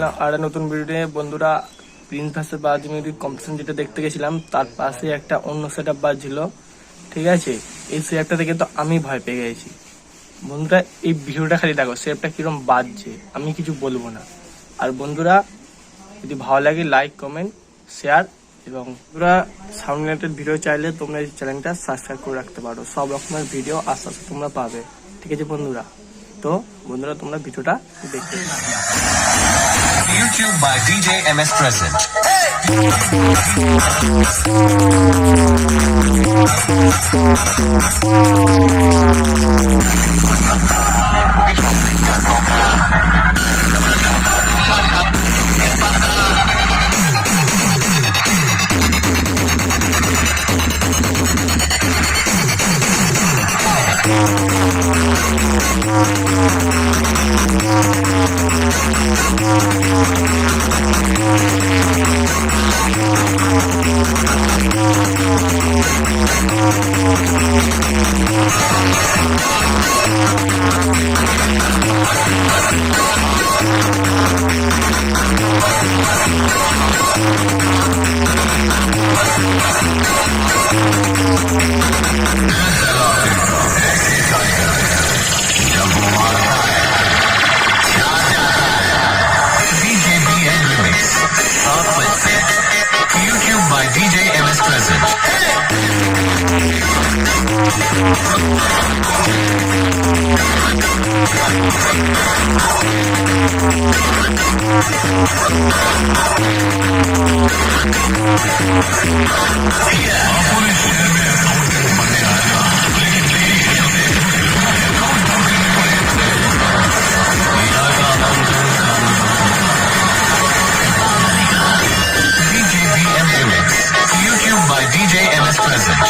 এলাম আর নতুন ভিডিও বন্ধুরা। Prince versus Balaji music competition যেটা দেখতে গেছিলাম তার পাশে একটা অন্য সেট আপ বাজছিল, ঠিক আছে। এই সেটটা দেখে তো আমি ভয় পেয়ে গেছি বন্ধুরা। এই ভিডিওটা খালি দেখো, সেটটা কিরকম বাজছে, আমি কিছু বলবো না। আর বন্ধুরা যদি ভালো লাগে লাইক কমেন্ট শেয়ার, এবং তোমরা সাউন্ড রিলেটেড ভিডিও চাইলে তোমরা এই চ্যানেলটা সাবস্ক্রাইব করে রাখতে পারো। সব রকমের ভিডিও আস্তে আস্তে তোমরা পাবে, ঠিক আছে বন্ধুরা। তো বন্ধুরা তোমরা ভিডিওটা দেখতে YouTube by DJ MS Present. YouTube by DJ MS Present. YouTube by DJ MS Present.